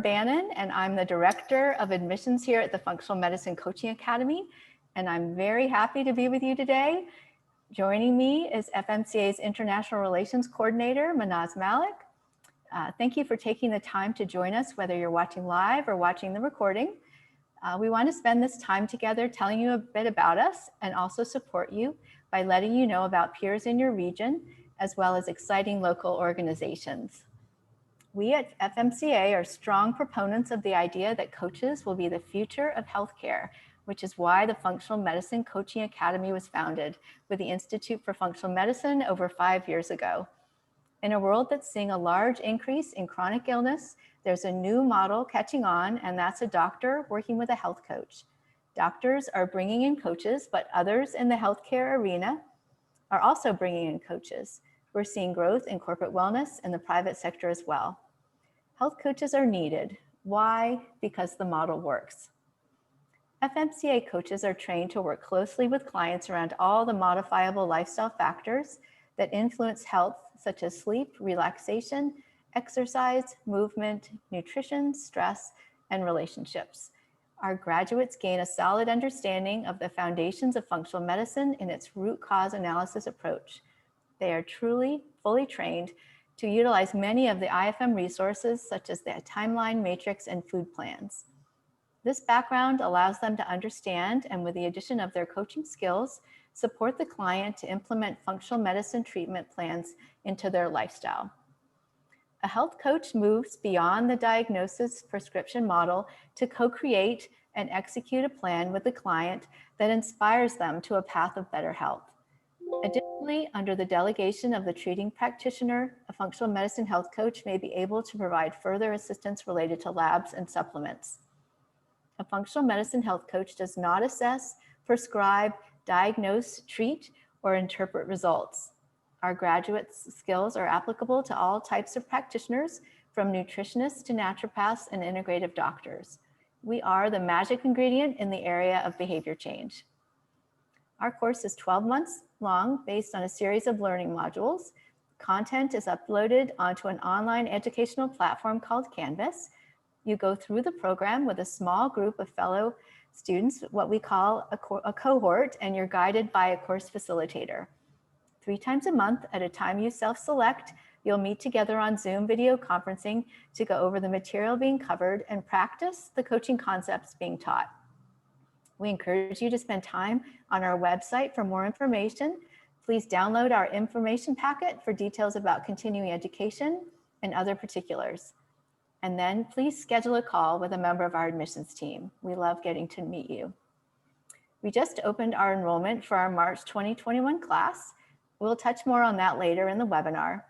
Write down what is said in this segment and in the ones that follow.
Bannon, and I'm the Director of Admissions here at the Functional Medicine Coaching Academy, and I'm very happy to be with you today. Joining me is FMCA's International Relations Coordinator, Manaz Malik. Thank you for taking the time to join us, whether you're watching live or watching the recording. We want to spend this time together telling you a bit about us and also support you by letting you know about peers in your region, as well as exciting local organizations. We at FMCA are strong proponents of the idea that coaches will be the future of healthcare, which is why the Functional Medicine Coaching Academy was founded with the Institute for Functional Medicine over 5 years ago. In a world that's seeing a large increase in chronic illness, there's a new model catching on, and that's a doctor working with a health coach. Doctors are bringing in coaches, but others in the healthcare arena are also bringing in coaches. We're seeing growth in corporate wellness in the private sector as well. Health coaches are needed. Why? Because the model works. FMCA coaches are trained to work closely with clients around all the modifiable lifestyle factors that influence health, such as sleep, relaxation, exercise, movement, nutrition, stress, and relationships. Our graduates gain a solid understanding of the foundations of functional medicine in its root cause analysis approach. They are truly fully trained to utilize many of the IFM resources, such as the timeline matrix and food plans. This background allows them to understand, and with the addition of their coaching skills, support the client to implement functional medicine treatment plans into their lifestyle. A health coach moves beyond the diagnosis prescription model to co-create and execute a plan with the client that inspires them to a path of better health. Additionally, under the delegation of the treating practitioner, a functional medicine health coach may be able to provide further assistance related to labs and supplements. A functional medicine health coach does not assess, prescribe, diagnose, treat, or interpret results. Our graduates' skills are applicable to all types of practitioners, from nutritionists to naturopaths and integrative doctors. We are the magic ingredient in the area of behavior change. Our course is 12 months long, based on a series of learning modules. Content is uploaded onto an online educational platform called Canvas. You go through the program with a small group of fellow students, what we call a cohort, and you're guided by a course facilitator. 3 times a month, at a time you self-select, you'll meet together on Zoom video conferencing to go over the material being covered and practice the coaching concepts being taught. We encourage you to spend time on our website for more information. Please download our information packet for details about continuing education and other particulars. And then please schedule a call with a member of our admissions team. We love getting to meet you. We just opened our enrollment for our March 2021 class. We'll touch more on that later in the webinar.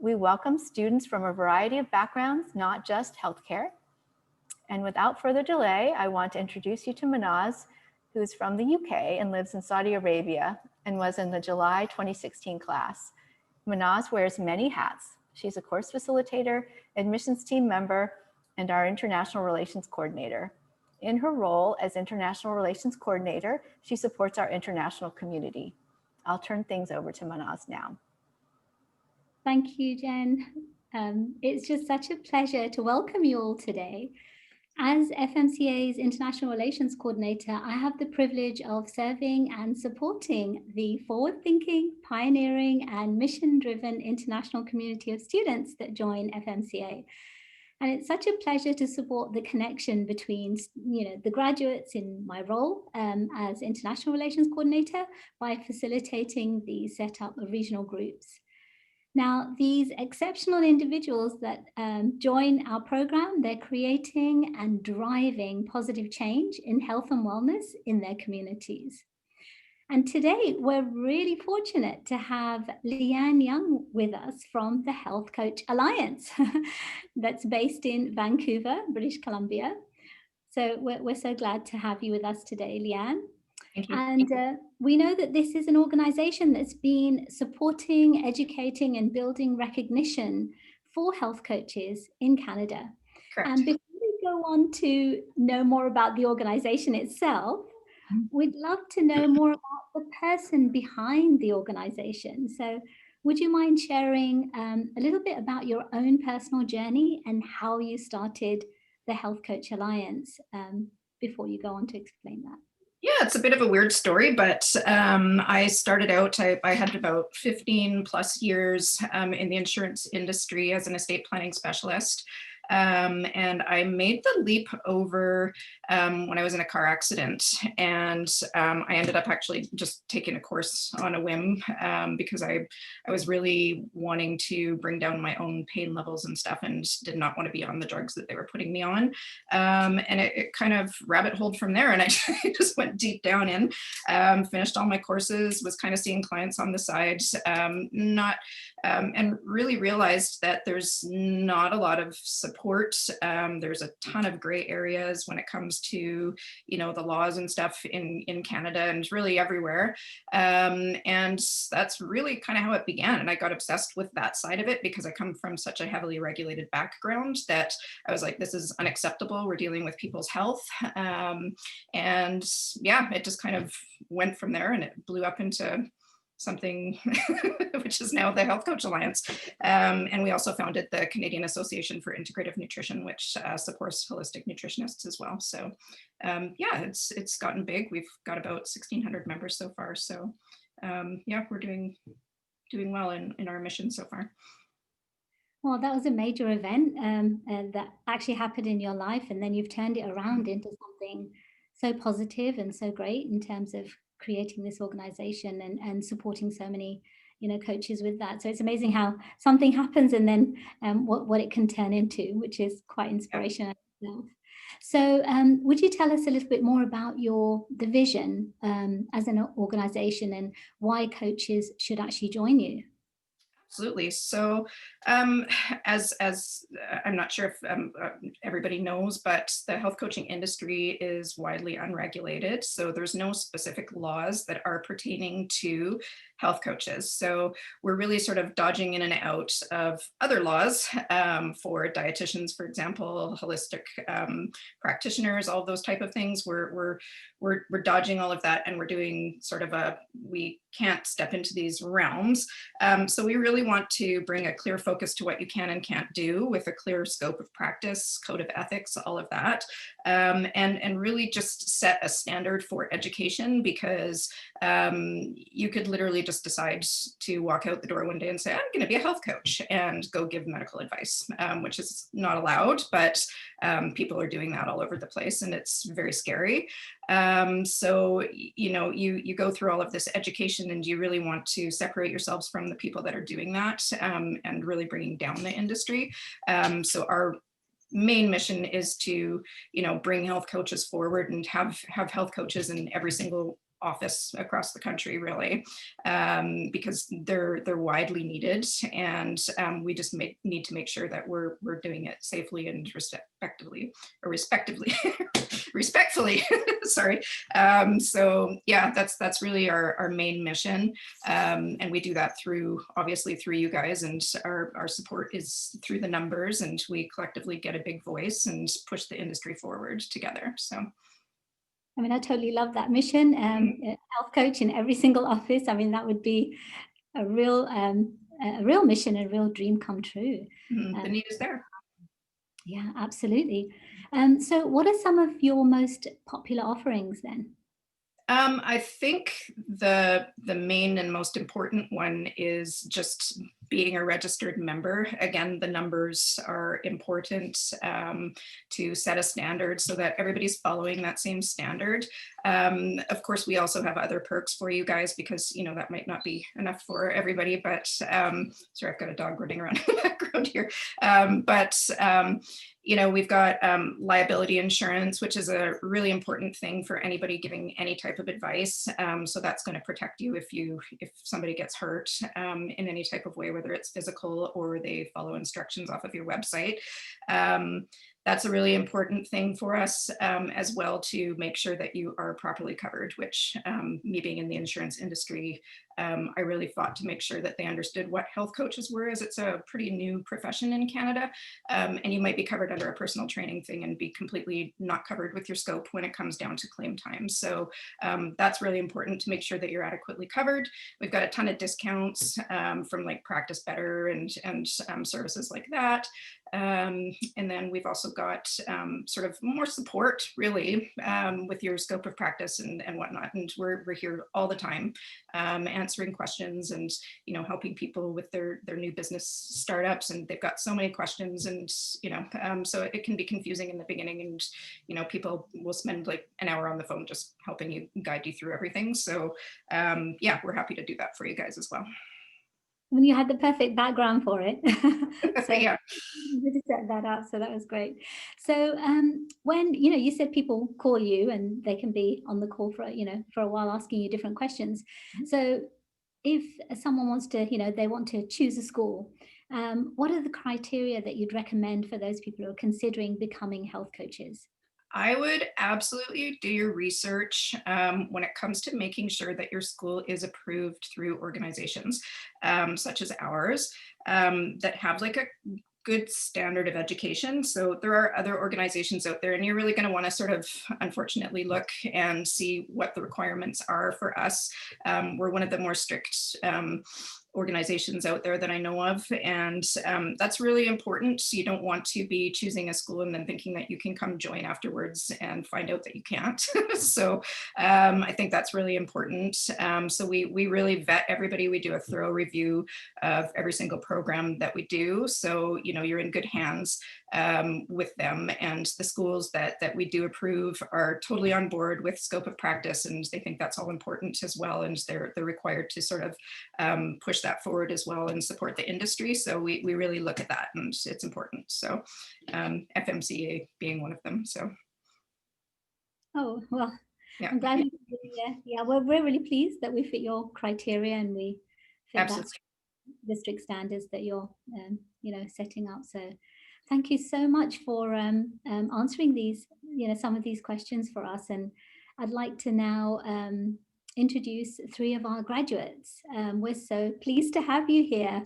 We welcome students from a variety of backgrounds, not just healthcare. And without further delay, I want to introduce you to Manaz, who's from the UK and lives in Saudi Arabia and was in the July 2016 class. Manaz wears many hats. She's a course facilitator, admissions team member, and our international relations coordinator. In her role as international relations coordinator, she supports our international community. I'll turn things over to Manaz now. Thank you, Jen. It's just such a pleasure to welcome you all today. As FMCA's International Relations Coordinator, I have the privilege of serving and supporting the forward-thinking, pioneering, and mission-driven international community of students that join FMCA. And it's such a pleasure to support the connection between, the graduates in my role as International Relations Coordinator by facilitating the setup of regional groups. Now, these exceptional individuals that join our program, they're creating and driving positive change in health and wellness in their communities. And today, we're really fortunate to have Leanne Young with us from the Health Coach Alliance that's based in Vancouver, British Columbia. So we're so glad to have you with us today, Leanne. Thank you. And we know that this is an organization that's been supporting, educating, and building recognition for health coaches in Canada. Correct. And before we go on to know more about the organization itself, we'd love to know more about the person behind the organization. So would you mind sharing a little bit about your own personal journey and how you started the Health Coach Alliance before you go on to explain that? Yeah, it's a bit of a weird story, but I started out, I had about 15 plus years in the insurance industry as an estate planning specialist. And I made the leap over when I was in a car accident. And I ended up actually just taking a course on a whim because I was really wanting to bring down my own pain levels and stuff and did not want to be on the drugs that they were putting me on. And it kind of rabbit holed from there. And I just went deep down in, finished all my courses, was kind of seeing clients on the side, and really realized that there's not a lot of support. There's a ton of gray areas when it comes to, the laws and stuff in Canada and really everywhere. And that's really kind of how it began. And I got obsessed with that side of it because I come from such a heavily regulated background that I was like, this is unacceptable. We're dealing with people's health. And yeah, it just kind of went from there and it blew up into something which is now the Health Coach Alliance. And we also founded the Canadian Association for Integrative Nutrition, which supports holistic nutritionists as well. So yeah, it's gotten big. We've got about 1,600 members so far. So yeah, we're doing well in our mission so far. Well, that was a major event that actually happened in your life, and then you've turned it around into something so positive and so great in terms of creating this organization and supporting so many coaches with that. So it's amazing how something happens and then what it can turn into, which is quite inspirational. Yeah. So would you tell us a little bit more about the vision as an organization and why coaches should actually join you? Absolutely. So as I'm not sure if everybody knows, but the health coaching industry is widely unregulated. So there's no specific laws that are pertaining to health coaches. So we're really sort of dodging in and out of other laws for dietitians, for example, holistic practitioners, all those type of things. We're dodging all of that, and we're doing sort of we can't step into these realms. So we really want to bring a clear focus to what you can and can't do with a clear scope of practice, code of ethics, all of that, and really just set a standard for education, because you could literally just decide to walk out the door one day and say, I'm going to be a health coach and go give medical advice, which is not allowed, but people are doing that all over the place, and it's very scary. So, you go through all of this education, and you really want to separate yourselves from the people that are doing that, and really bringing down the industry. So our main mission is to, bring health coaches forward and have health coaches in every single office across the country, really, because they're widely needed, and we just need to make sure that we're doing it safely and respectively. Respectfully. Sorry. So yeah, that's really our main mission, and we do that obviously through you guys, and our support is through the numbers, and we collectively get a big voice and push the industry forward together. So. I mean, I totally love that mission. Health coach in every single office. I mean, that would be a real mission, a real dream come true. The need is there. Yeah, absolutely. So what are some of your most popular offerings then? I think the main and most important one is just being a registered member. Again, the numbers are important to set a standard so that everybody's following that same standard. Of course, we also have other perks for you guys, because that might not be enough for everybody, but sorry, I've got a dog running around in the background here. We've got liability insurance, which is a really important thing for anybody giving any type of advice. So that's going to protect you if somebody gets hurt in any type of way, whether it's physical or they follow instructions off of your website. That's a really important thing for us as well, to make sure that you are properly covered, which me being in the insurance industry, I really fought to make sure that they understood what health coaches were, as it's a pretty new profession in Canada. And you might be covered under a personal training thing and be completely not covered with your scope when it comes down to claim time. So that's really important to make sure that you're adequately covered. We've got a ton of discounts from like Practice Better and services like that. And then we've also got sort of more support really with your scope of practice and whatnot. And we're here all the time answering questions and, you know, helping people with their new business startups. And they've got so many questions and, you know, so it can be confusing in the beginning and, you know, people will spend like an hour on the phone just helping you guide you through everything. So yeah, we're happy to do that for you guys as well. When you had the perfect background for it. So yeah. you to set that up, so that was great. So when you said people call you and they can be on the call for for a while asking you different questions. So if someone wants to they want to choose a school, what are the criteria that you'd recommend for those people who are considering becoming health coaches? I would absolutely do your research when it comes to making sure that your school is approved through organizations such as ours that have like a good standard of education. So there are other organizations out there, and you're really going to want to sort of, unfortunately, look and see what the requirements are for us. We're one of the more strict organizations out there that I know of. And that's really important. So you don't want to be choosing a school and then thinking that you can come join afterwards and find out that you can't. So I think that's really important. So we really vet everybody. We do a thorough review of every single program that we do. So, you know, you're in good hands with them, and the schools that we do approve are totally on board with scope of practice, and they think that's all important as well. And they're required to sort of push that forward as well and support the industry. So we really look at that, and it's important. So FMCA being one of them. So. Oh, well, yeah. I'm glad. Yeah, we're really pleased that we fit your criteria and we fit that the strict standards that you're setting up. So thank you so much for answering these some of these questions for us. And I'd like to now introduce three of our graduates. We're so pleased to have you here.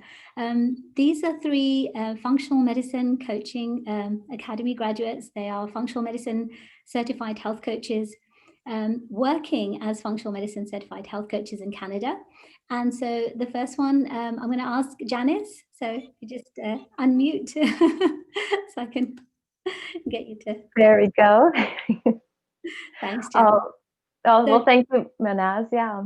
These are three Functional Medicine Coaching Academy graduates. They are functional medicine certified health coaches working as functional medicine certified health coaches in Canada. And so the first one, I'm going to ask Janice. So you just unmute so I can get you to. There we go. Thanks, Janice. Well, thank you, Manaz. Yeah.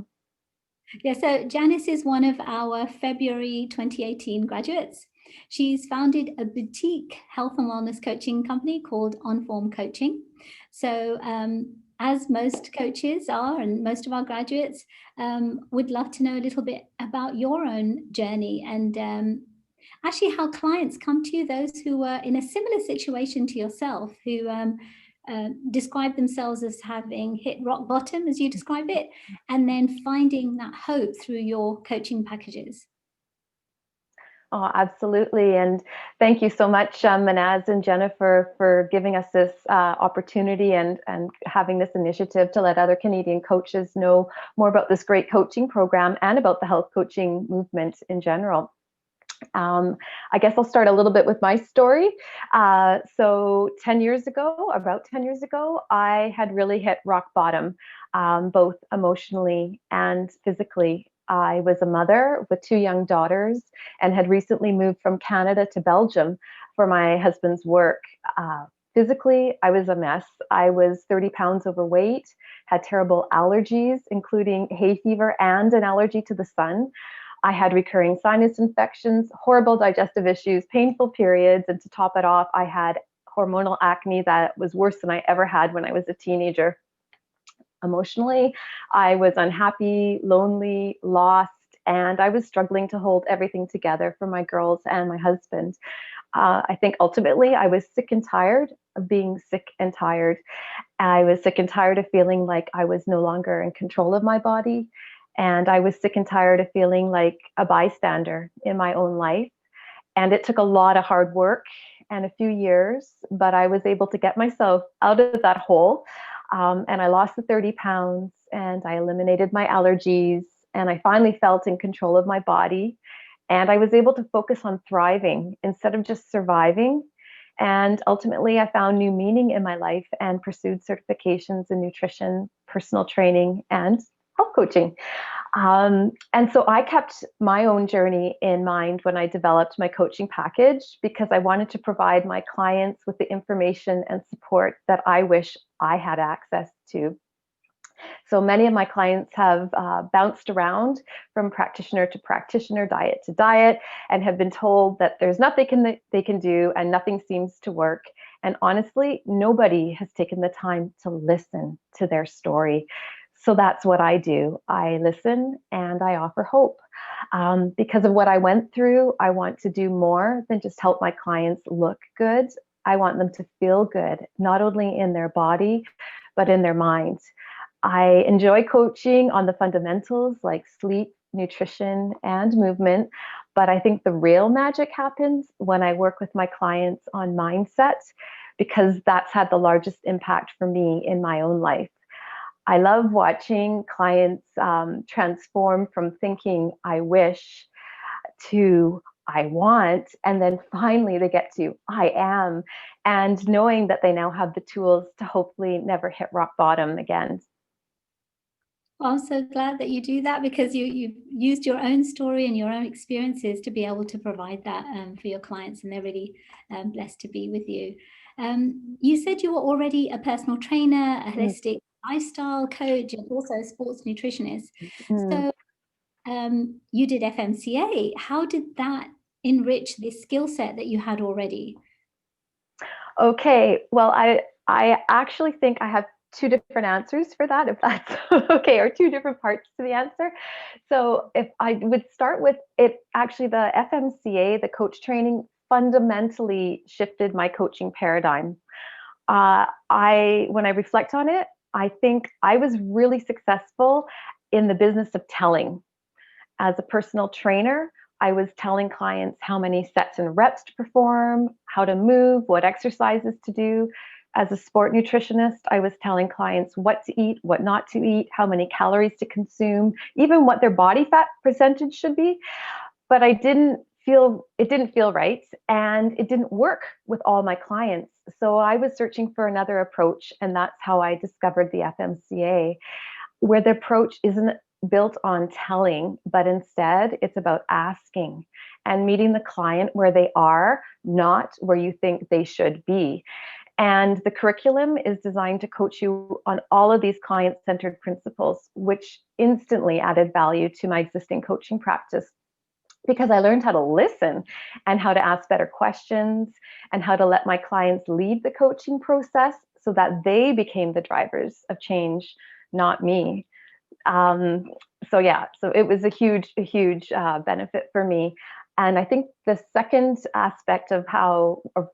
Yeah, so Janice is one of our February 2018 graduates. She's founded a boutique health and wellness coaching company called Onform Coaching. So as most coaches are, and most of our graduates, would love to know a little bit about your own journey and actually how clients come to you, those who are in a similar situation to yourself, who describe themselves as having hit rock bottom, as you describe it, and then finding that hope through your coaching packages. Oh, absolutely. And thank you so much, Manaz and Jennifer, for giving us this opportunity and having this initiative to let other Canadian coaches know more about this great coaching program and about the health coaching movement in general. I guess I'll start a little bit with my story. So about 10 years ago, I had really hit rock bottom, both emotionally and physically. I was a mother with 2 young daughters and had recently moved from Canada to Belgium for my husband's work. Physically, I was a mess. I was 30 pounds overweight, had terrible allergies, including hay fever and an allergy to the sun. I had recurring sinus infections, horrible digestive issues, painful periods, and to top it off, I had hormonal acne that was worse than I ever had when I was a teenager. Emotionally, I was unhappy, lonely, lost, and I was struggling to hold everything together for my girls and my husband. I think ultimately I was sick and tired of being sick and tired. I was sick and tired of feeling like I was no longer in control of my body. And I was sick and tired of feeling like a bystander in my own life. And it took a lot of hard work and a few years, but I was able to get myself out of that hole. And I lost the 30 pounds and I eliminated my allergies and I finally felt in control of my body. And I was able to focus on thriving instead of just surviving. And ultimately, I found new meaning in my life and pursued certifications in nutrition, personal training, and health coaching. And so I kept my own journey in mind when I developed my coaching package, because I wanted to provide my clients with the information and support that I wish I had access to. So many of my clients have bounced around from practitioner to practitioner, diet to diet, and have been told that there's nothing they can do and nothing seems to work. And honestly, nobody has taken the time to listen to their story. So that's what I do. I listen and I offer hope. Because of what I went through, I want to do more than just help my clients look good. I want them to feel good, not only in their body, but in their mind. I enjoy coaching on the fundamentals like sleep, nutrition, and movement. But I think the real magic happens when I work with my clients on mindset, because that's had the largest impact for me in my own life. I love watching clients transform from thinking I wish to I want, and then finally they get to I am, and knowing that they now have the tools to hopefully never hit rock bottom again. Well, I'm so glad that you do that, because you've used your own story and your own experiences to be able to provide that for your clients, and they're really blessed to be with you. You said you were already a personal trainer, a holistic lifestyle coach, and also a sports nutritionist. So you did FMCA. How did that enrich this skill set that you had already? Okay, well, I actually think I have two different answers for that, if that's okay, or two different parts to the answer. So if I would start with it, actually the FMCA, the coach training, fundamentally shifted my coaching paradigm. When I reflect on it, I think I was really successful in the business of telling. As a personal trainer, I was telling clients how many sets and reps to perform, how to move, what exercises to do. As a sport nutritionist, I was telling clients what to eat, what not to eat, how many calories to consume, even what their body fat percentage should be. But it didn't feel right, and it didn't work with all my clients. So I was searching for another approach, and that's how I discovered the FMCA, where the approach isn't built on telling, but instead it's about asking and meeting the client where they are, not where you think they should be. And the curriculum is designed to coach you on all of these client-centered principles, which instantly added value to my existing coaching practice, because I learned how to listen and how to ask better questions and how to let my clients lead the coaching process so that they became the drivers of change, not me. So it was a huge benefit for me. And I think the second aspect of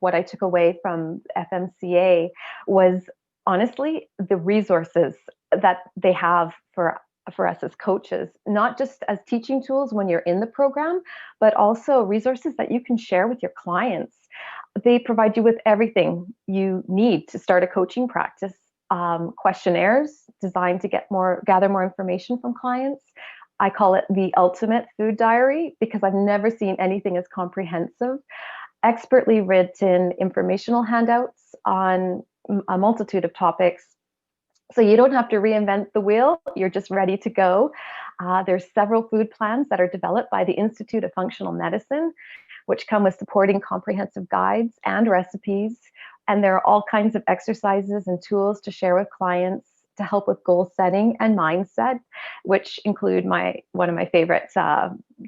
what I took away from FMCA was honestly the resources that they have for us as coaches, not just as teaching tools when you're in the program, but also resources that you can share with your clients. They provide you with everything you need to start a coaching practice. Questionnaires designed to gather more information from clients. I call it the ultimate food diary, because I've never seen anything as comprehensive. Expertly written informational handouts on a multitude of topics. So you don't have to reinvent the wheel, you're just ready to go. There's several food plans that are developed by the Institute of Functional Medicine, which come with supporting comprehensive guides and recipes. And there are all kinds of exercises and tools to share with clients to help with goal setting and mindset, which include one of my favorite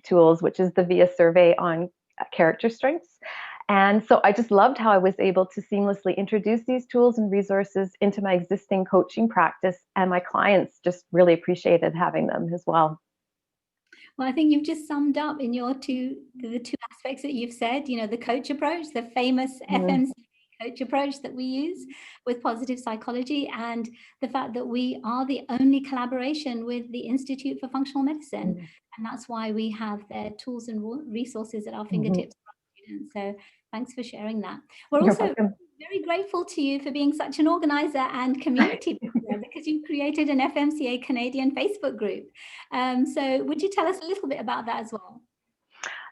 tools, which is the VIA survey on character strengths. And so I just loved how I was able to seamlessly introduce these tools and resources into my existing coaching practice, and my clients just really appreciated having them as well. Well, I think you've just summed up in the two aspects that you've said, the coach approach, the famous FMCA coach approach that we use with positive psychology, and the fact that we are the only collaboration with the Institute for Functional Medicine. And that's why we have their tools and resources at our fingertips for our students. So thanks for sharing that. We're also very grateful to you for being such an organizer and community builder. because you created an FMCA Canadian Facebook group. So would you tell us a little bit about that as well?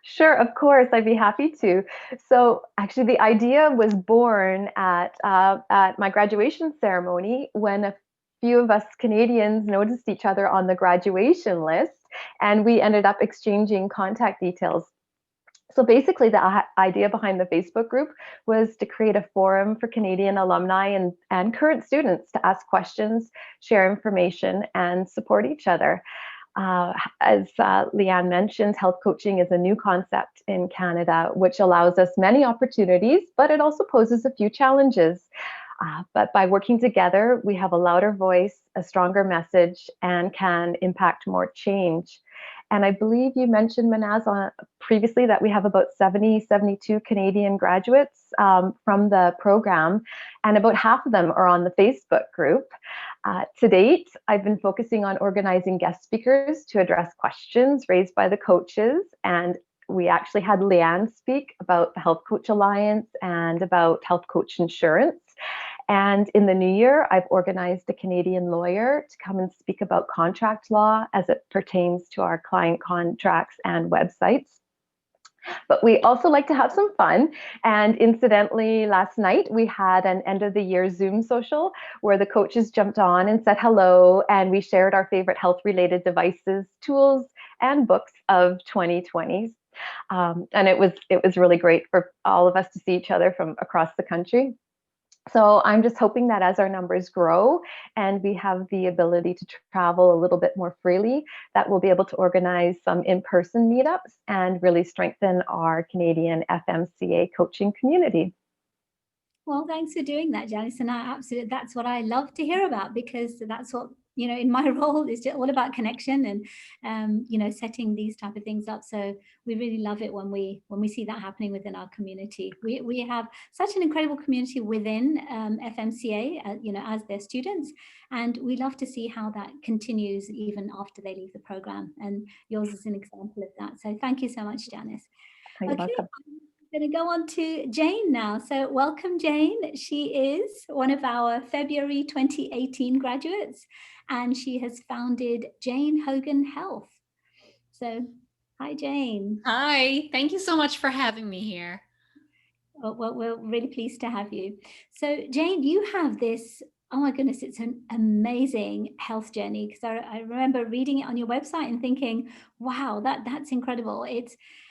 Sure, of course, I'd be happy to. So actually the idea was born at my graduation ceremony when a few of us Canadians noticed each other on the graduation list, and we ended up exchanging contact details. So basically the idea behind the Facebook group was to create a forum for Canadian alumni and current students to ask questions, share information, and support each other. As Leanne mentioned, health coaching is a new concept in Canada, which allows us many opportunities, but it also poses a few challenges. But by working together, we have a louder voice, a stronger message, and can impact more change. And I believe you mentioned, Manaz, previously that we have about 72 Canadian graduates from the program, and about half of them are on the Facebook group. To date, I've been focusing on organizing guest speakers to address questions raised by the coaches, and we actually had Leanne speak about the Health Coach Alliance and about health coach insurance. And in the new year, I've organized a Canadian lawyer to come and speak about contract law as it pertains to our client contracts and websites. But we also like to have some fun. And incidentally, last night we had an end of the year Zoom social where the coaches jumped on and said hello, and we shared our favorite health related devices, tools, and books of 2020s. And it was really great for all of us to see each other from across the country. So I'm just hoping that as our numbers grow and we have the ability to travel a little bit more freely, that we'll be able to organize some in-person meetups and really strengthen our Canadian FMCA coaching community. Well, thanks for doing that, Janice. And that's what I love to hear about, because that's what, in my role is just all about connection and, setting these type of things up. So we really love it when we see that happening within our community. We have such an incredible community within FMCA, as their students, and we love to see how that continues even after they leave the program. And yours is an example of that. So thank you so much, Janice. You're welcome. I'm going to go on to Jane now. So welcome, Jane. She is one of our February 2018 graduates, and she has founded Jane Hogan Health. So hi, Jane. Hi, thank you so much for having me here. Well, we're really pleased to have you. So Jane, you have this, oh my goodness, it's an amazing health journey, because I remember reading it on your website and thinking, wow, that's incredible.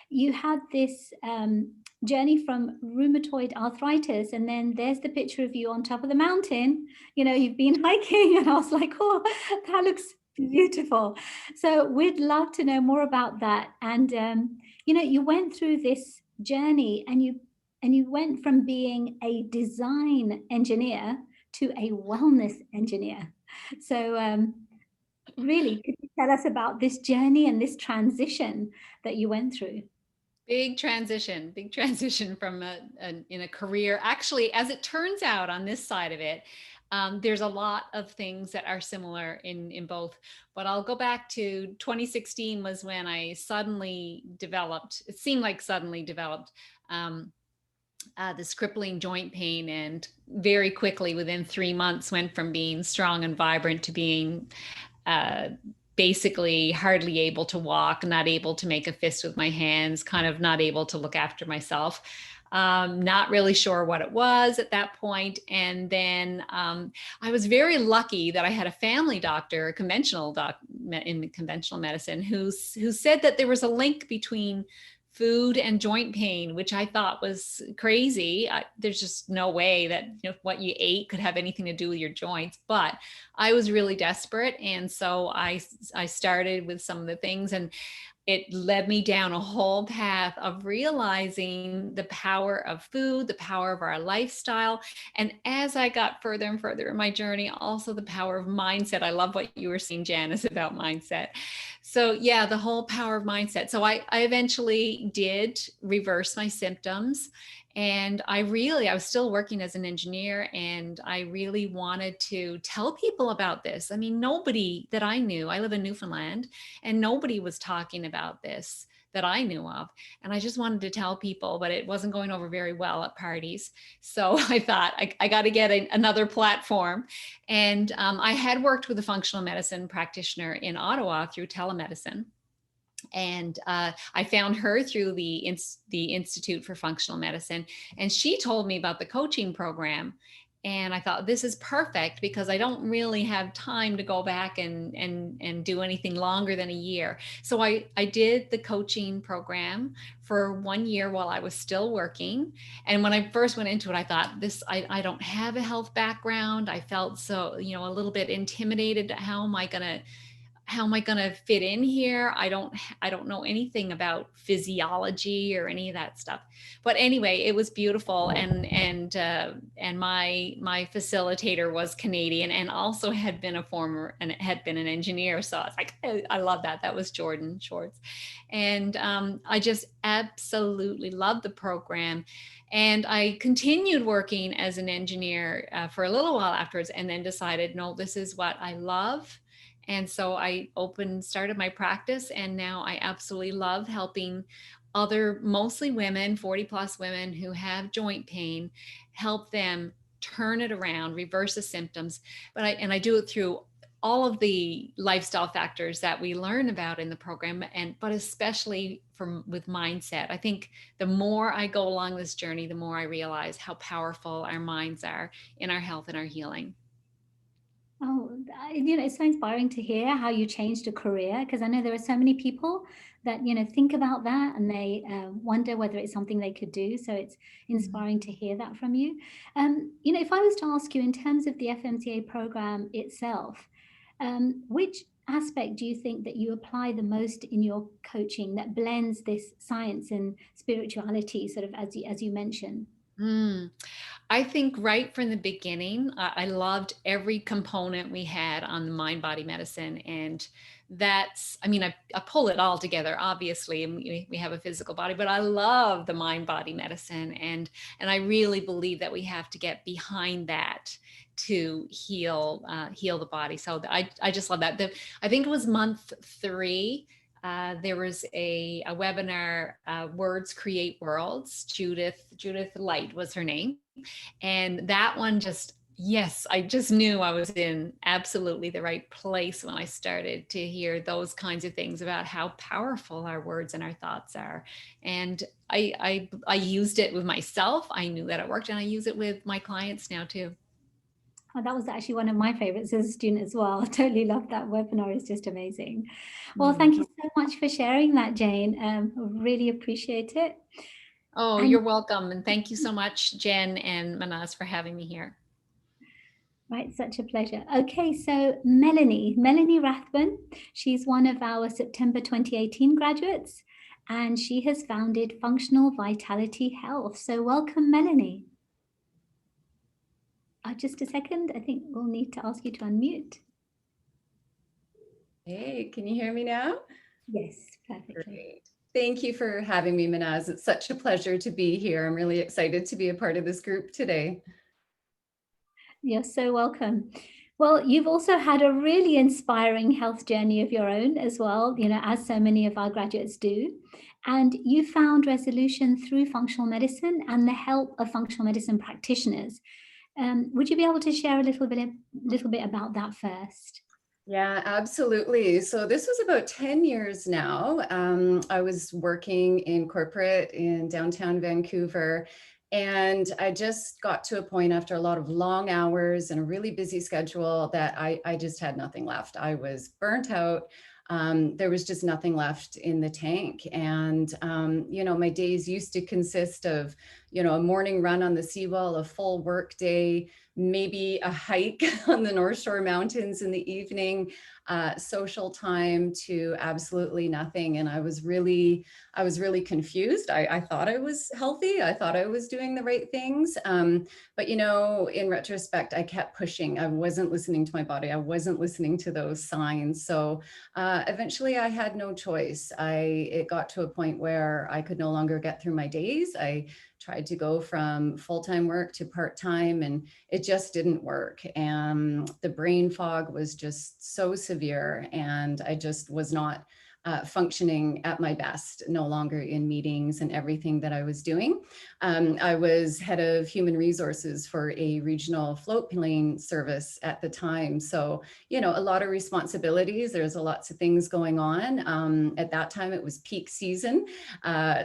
You had this journey from rheumatoid arthritis, and then there's the picture of you on top of the mountain. You've been hiking, and I was like, oh, that looks beautiful. So we'd love to know more about that. And you went through this journey, and you went from being a design engineer to a wellness engineer. So really, could you tell us about this journey and this transition that you went through? Big transition from in a career. Actually, as it turns out on this side of it, there's a lot of things that are similar in both, but I'll go back to 2016 was when I suddenly developed, it seemed like suddenly developed this crippling joint pain, and very quickly within 3 months went from being strong and vibrant to being basically hardly able to walk, not able to make a fist with my hands, kind of not able to look after myself. Not really sure what it was at that point. And then I was very lucky that I had a family doctor, a conventional in conventional medicine, who said that there was a link between food and joint pain, which I thought was crazy. There's just no way that what you ate could have anything to do with your joints. But I was really desperate, and so I started with some of the things, and it led me down a whole path of realizing the power of food, the power of our lifestyle. And as I got further and further in my journey, also the power of mindset. I love what you were saying, Janice, about mindset. So yeah, the whole power of mindset. So I eventually did reverse my symptoms. And I was still working as an engineer, and I really wanted to tell people about this. I mean, nobody that I knew, I live in Newfoundland, and nobody was talking about this. that I knew of. And I just wanted to tell people, but it wasn't going over very well at parties. So I thought I got to get another platform. And I had worked with a functional medicine practitioner in Ottawa through telemedicine. And I found her through the Institute for Functional Medicine, and she told me about the coaching program. And I thought, this is perfect because I don't really have time to go back and do anything longer than a year. So I did the coaching program for 1 year while I was still working. And when I first went into it, I thought, I don't have a health background. I felt so, a little bit intimidated. How am I going to fit in here? I don't know anything about physiology or any of that stuff. But anyway, it was beautiful, and my facilitator was Canadian and also had been an engineer. So I was like, I love that. That was Jordan Schwartz, and I just absolutely loved the program. And I continued working as an engineer for a little while afterwards, and then decided, no, this is what I love. And so I started my practice, and now I absolutely love helping other, mostly women, 40 plus women who have joint pain, help them turn it around, reverse the symptoms. But I do it through all of the lifestyle factors that we learn about in the program, but especially with mindset. I think the more I go along this journey, the more I realize how powerful our minds are in our health and our healing. Oh, it's so inspiring to hear how you changed a career, because I know there are so many people that, think about that, and they wonder whether it's something they could do. So it's inspiring to hear that from you. If I was to ask you in terms of the FMCA program itself, which aspect do you think that you apply the most in your coaching that blends this science and spirituality, sort of as you mentioned? I think right from the beginning, I loved every component we had on the mind body medicine. And I pull it all together, obviously, and we have a physical body, but I love the mind body medicine. And I really believe that we have to get behind that to heal the body. So I just love that. I think it was month 3. There was a webinar, Words Create Worlds. Judith Light was her name. And that one yes, I just knew I was in absolutely the right place when I started to hear those kinds of things about how powerful our words and our thoughts are. And I used it with myself. I knew that it worked, and I use it with my clients now too. Oh, that was actually one of my favorites as a student as well. I totally loved that webinar. It's just amazing. Well, thank you so much for sharing that, Jane. Really appreciate it. Oh, you're welcome. And thank you so much, Jen and Manaz, for having me here. Right, such a pleasure. Okay, so Melanie Rathbun, she's one of our September 2018 graduates, and she has founded Functional Vitality Health. So welcome, Melanie. Just a second, I think we'll need to ask you to unmute. Hey, can you hear me now? Yes, perfectly. Great. Thank you for having me, Manaz. It's such a pleasure to be here. I'm really excited to be a part of this group today. You're so welcome. Well, you've also had a really inspiring health journey of your own as well, as so many of our graduates do. And you found resolution through functional medicine and the help of functional medicine practitioners. Would you be able to share a little bit about that first? Yeah, absolutely. So this was about 10 years now. I was working in corporate in downtown Vancouver, and I just got to a point after a lot of long hours and a really busy schedule that I just had nothing left. I was burnt out. There was just nothing left in the tank. And, my days used to consist of, a morning run on the seawall, a full work day, maybe a hike on the North Shore Mountains in the evening, social time, to absolutely nothing. And I was really confused. I thought I was healthy. I thought I was doing the right things. But, in retrospect, I kept pushing. I wasn't listening to my body. I wasn't listening to those signs. So eventually I had no choice. It got to a point where I could no longer get through my days. I tried to go from full-time work to part-time, and it just didn't work. And the brain fog was just so severe, and I just was not functioning at my best, no longer in meetings and everything that I was doing. I was head of human resources for a regional float plane service at the time. So, you know, a lot of responsibilities. There's lots of things going on. At that time, it was peak season.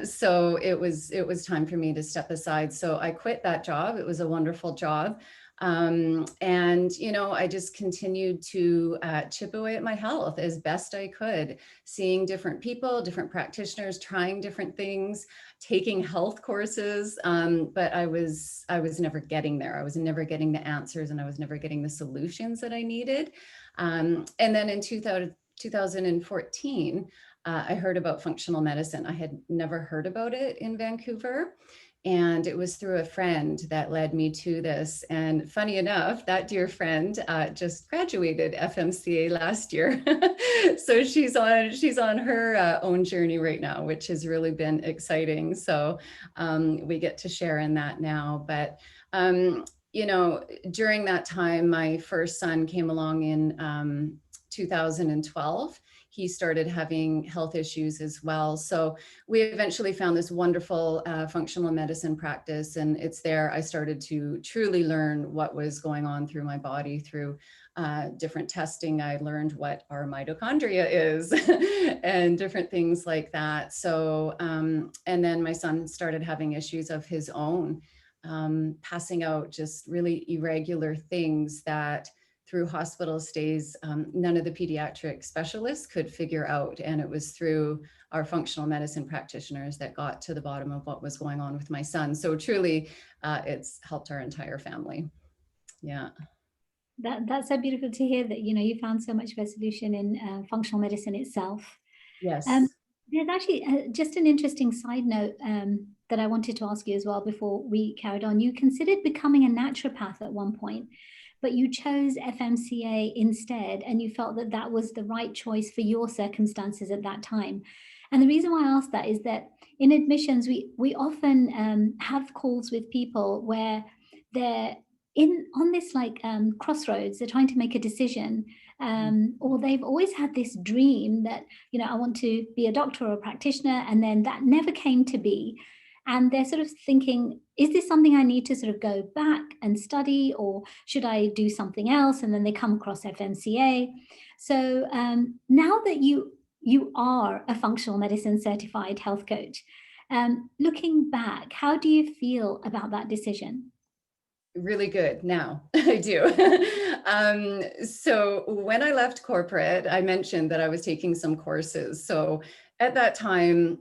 So it was time for me to step aside. So I quit that job. It was a wonderful job. And, you know, I just continued to chip away at my health as best I could, seeing different people, different practitioners, trying different things, taking health courses. But I was never getting there. I was never getting the answers, and I was never getting the solutions that I needed. And then in 2014, I heard about functional medicine. I had never heard about it in Vancouver. And it was through a friend that led me to this. And funny enough, that dear friend just graduated FMCA last year. So she's on her own journey right now, which has really been exciting. So we get to share in that now. But you know, during that time, my first son came along in 2012. He started having health issues as well. So we eventually found this wonderful functional medicine practice, and it's there I started to truly learn what was going on through my body through different testing. I learned what our mitochondria is and different things like that. So, and then my son started having issues of his own, passing out just really irregular things that through hospital stays, none of the pediatric specialists could figure out. And it was through our functional medicine practitioners that got to the bottom of what was going on with my son. So truly, it's helped our entire family. Yeah. That's so beautiful to hear that, you know, you found so much resolution in functional medicine itself. Yes. There's actually just an interesting side note that I wanted to ask you as well before we carried on. You considered becoming a naturopath at one point, but you chose FMCA instead, and you felt that that was the right choice for your circumstances at that time. And the reason why I asked that is that in admissions, we often have calls with people where they're on this like crossroads. They're trying to make a decision, or they've always had this dream that, you know, I want to be a doctor or a practitioner, and then that never came to be. And they're sort of thinking, is this something I need to sort of go back and study, or should I do something else? And then they come across FMCA. So now that you are a functional medicine certified health coach, looking back, how do you feel about that decision? Really good now. I do. So when I left corporate, I mentioned that I was taking some courses. So at that time,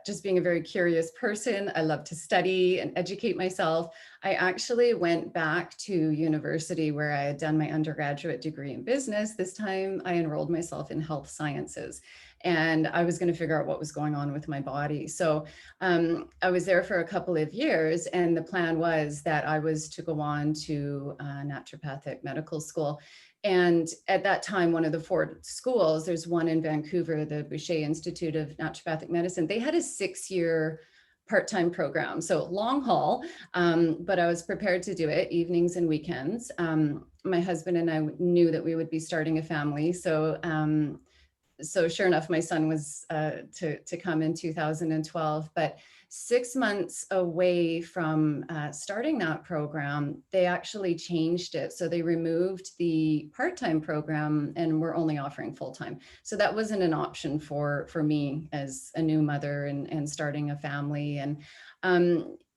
just being a very curious person, I love to study and educate myself. I actually went back to university where I had done my undergraduate degree in business. This time I enrolled myself in health sciences, and I was going to figure out what was going on with my body. So I was there for a couple of years, and the plan was that I was to go on to naturopathic medical school. And at that time, one of the 4 schools, there's one in Vancouver, the Boucher Institute of Naturopathic Medicine, they had a 6-year part-time program. So long haul, but I was prepared to do it evenings and weekends. My husband and I knew that we would be starting a family. So sure enough, my son was to come in 2012, but 6 months away from starting that program, they actually changed it. So they removed the part-time program, and we're only offering full-time. So that wasn't an option for me as a new mother and starting a family. And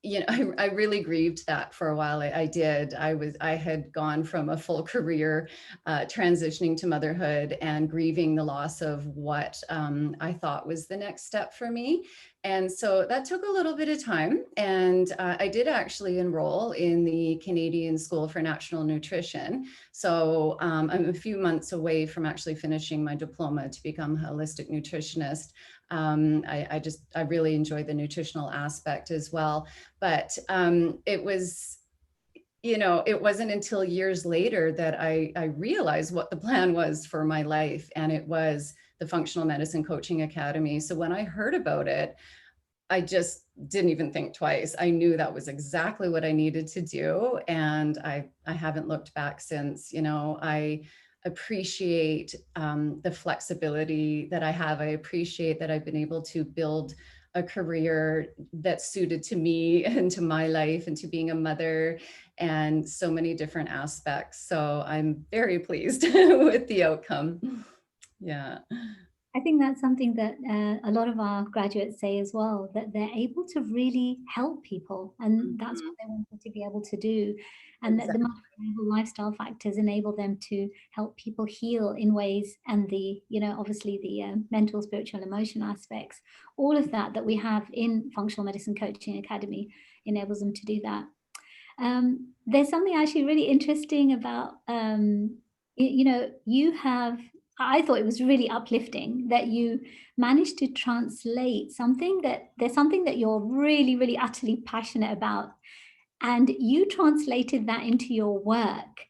you know, I really grieved that for a while. I did. I had gone from a full career transitioning to motherhood and grieving the loss of what I thought was the next step for me. And so that took a little bit of time. And I did actually enroll in the Canadian School for Natural Nutrition. So I'm a few months away from actually finishing my diploma to become a holistic nutritionist. I really enjoy the nutritional aspect as well. But it was, you know, it wasn't until years later that I realized what the plan was for my life. And it was the Functional Medicine Coaching Academy. So when I heard about it, I just didn't even think twice. I knew that was exactly what I needed to do. And I haven't looked back since. You know, I appreciate the flexibility that I have. I appreciate that I've been able to build a career that's suited to me and to my life and to being a mother and so many different aspects. So I'm very pleased with the outcome. Yeah. I think that's something that a lot of our graduates say as well, that they're able to really help people, and that's what they wanted to be able to do. And that the multiple lifestyle factors enable them to help people heal in ways, and the, obviously the mental, spiritual, emotional aspects, all of that we have in Functional Medicine Coaching Academy enables them to do that. There's something actually really interesting about, you have, I thought it was really uplifting that you managed to translate there's something that you're really, really utterly passionate about. And you translated that into your work,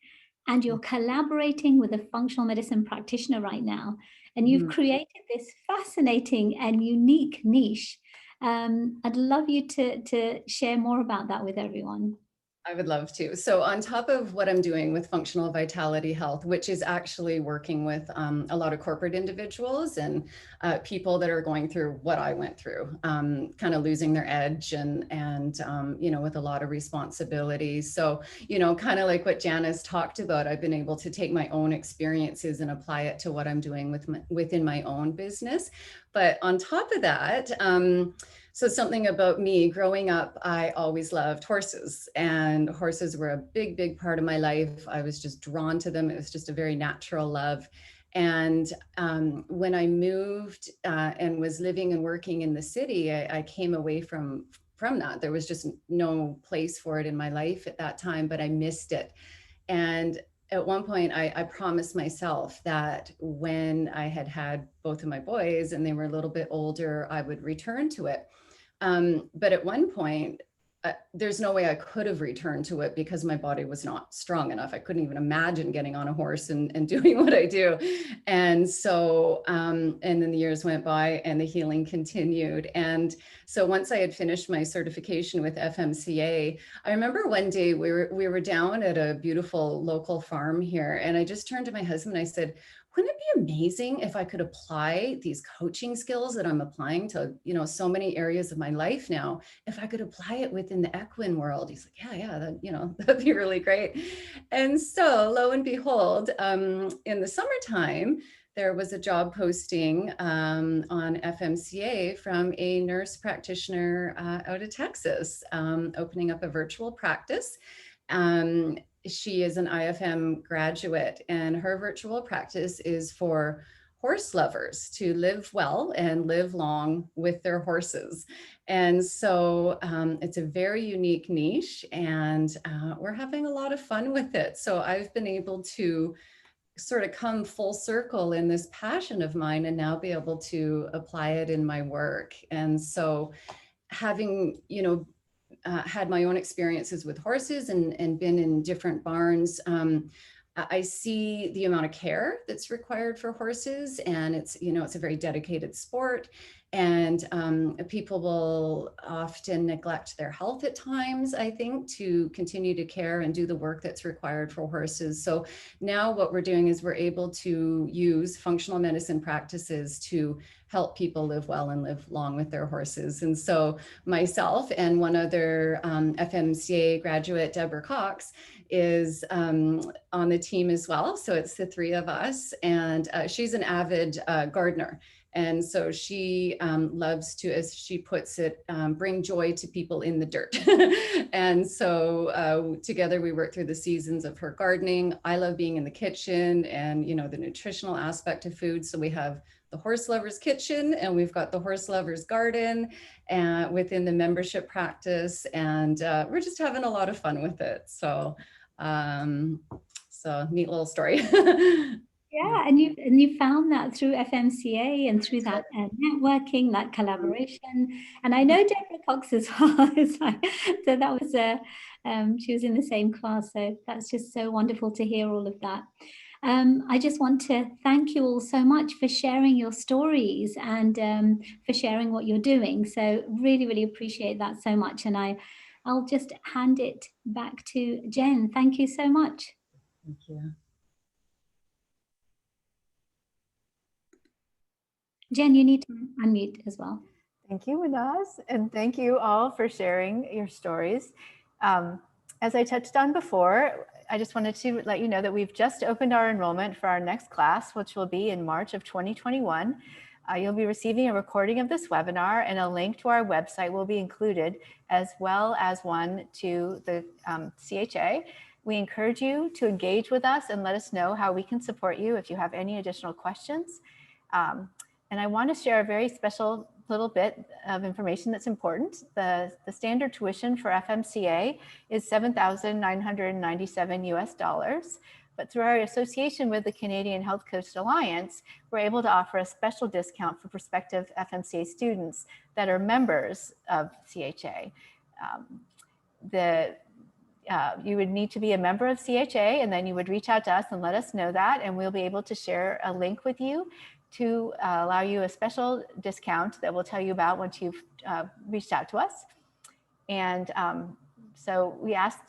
and you're collaborating with a functional medicine practitioner right now. And you've created this fascinating and unique niche. I'd love you to share more about that with everyone. I would love to. So on top of what I'm doing with Functional Vitality Health, which is actually working with a lot of corporate individuals and people that are going through what I went through, kind of losing their edge and with a lot of responsibilities. So, kind of like what Janice talked about, I've been able to take my own experiences and apply it to what I'm doing within my own business. But on top of that, so something about me growing up, I always loved horses, and horses were a big, big part of my life. I was just drawn to them. It was just a very natural love. And when I moved and was living and working in the city, I came away from that. There was just no place for it in my life at that time, but I missed it. And at one point, I promised myself that when I had both of my boys and they were a little bit older, I would return to it. But at one point, there's no way I could have returned to it because my body was not strong enough. I couldn't even imagine getting on a horse and doing what I do. And so, and then the years went by and the healing continued. And so once I had finished my certification with FMCA, I remember one day we were down at a beautiful local farm here. And I just turned to my husband and I said, wouldn't it be amazing if I could apply these coaching skills that I'm applying to, so many areas of my life now, if I could apply it within the equine world? He's like, yeah, that, that'd be really great. And so lo and behold, in the summertime, there was a job posting on FMCA from a nurse practitioner out of Texas, opening up a virtual practice. She is an IFM graduate, and her virtual practice is for horse lovers to live well and live long with their horses. And so it's a very unique niche, and we're having a lot of fun with it. So I've been able to sort of come full circle in this passion of mine and now be able to apply it in my work. And so having, had my own experiences with horses and been in different barns, I see the amount of care that's required for horses, and it's a very dedicated sport, and people will often neglect their health at times, I think, to continue to care and do the work that's required for horses. So now what we're doing is we're able to use functional medicine practices to help people live well and live long with their horses. And so myself and one other FMCA graduate, Deborah Cox, is on the team as well. So it's the three of us, and she's an avid gardener. And so she loves to, as she puts it, bring joy to people in the dirt. And so together we work through the seasons of her gardening. I love being in the kitchen and, the nutritional aspect of food. So we have the Horse Lovers Kitchen, and we've got the Horse Lovers Garden within the membership practice. And we're just having a lot of fun with it. So, neat little story. Yeah, and you found that through FMCA and through that networking, that collaboration. And I know Deborah Cox as well. So that was she was in the same class. So that's just so wonderful to hear all of that. I just want to thank you all so much for sharing your stories and for sharing what you're doing. So really, really appreciate that so much. And I'll just hand it back to Jen. Thank you so much. Thank you. Jen, you need to unmute as well. Thank you, Manaz, and thank you all for sharing your stories. As I touched on before, I just wanted to let you know that we've just opened our enrollment for our next class, which will be in March of 2021. You'll be receiving a recording of this webinar, and a link to our website will be included, as well as one to the CHA. We encourage you to engage with us and let us know how we can support you if you have any additional questions. And I want to share a very special little bit of information that's important. The standard tuition for FMCA is $7,997 US. But through our association with the Canadian Health Coach Alliance, we're able to offer a special discount for prospective FMCA students that are members of CHA. You would need to be a member of CHA, and then you would reach out to us and let us know that, and we'll be able to share a link with you to allow you a special discount that we'll tell you about once you've reached out to us. And so we asked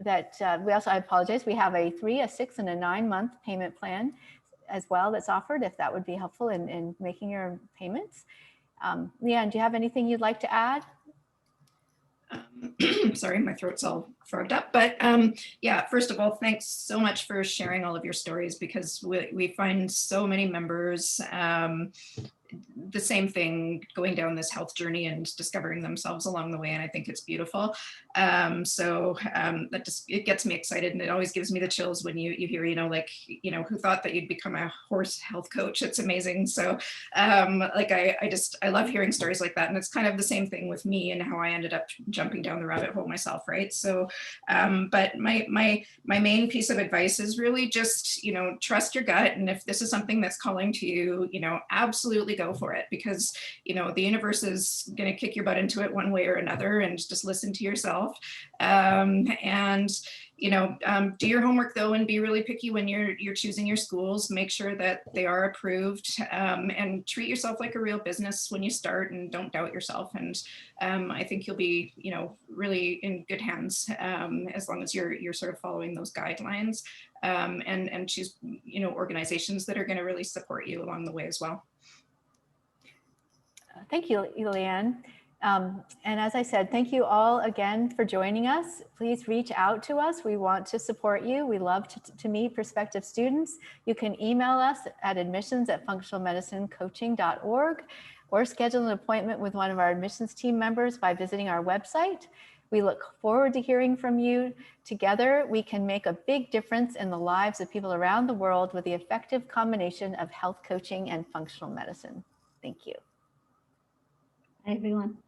that I apologize, we have a 3, a 6, and a 9-month payment plan as well that's offered, if that would be helpful in making your payments. Leanne, do you have anything you'd like to add? Sorry, my throat's all frogged up, but yeah, first of all, thanks so much for sharing all of your stories, because we find so many members the same thing, going down this health journey and discovering themselves along the way, and I think it's beautiful. That just, it gets me excited, and it always gives me the chills when you hear, who thought that you'd become a horse health coach. It's amazing. So I love hearing stories like that, and it's kind of the same thing with me and how I ended up jumping down the rabbit hole myself, right? So but my main piece of advice is really just, trust your gut, and if this is something that's calling to you, absolutely go for it, because the universe is going to kick your butt into it one way or another, and just listen to yourself. Do your homework though, and be really picky when you're choosing your schools. Make sure that they are approved, and treat yourself like a real business when you start, and don't doubt yourself. And I think you'll be really in good hands, as long as you're sort of following those guidelines, and choose organizations that are going to really support you along the way as well. Thank you, Leanne. And as I said, thank you all again for joining us. Please reach out to us. We want to support you. We love to meet prospective students. You can email us at admissions@functionalmedicinecoaching.org, or schedule an appointment with one of our admissions team members by visiting our website. We look forward to hearing from you. Together, we can make a big difference in the lives of people around the world with the effective combination of health coaching and functional medicine. Thank you. Everyone.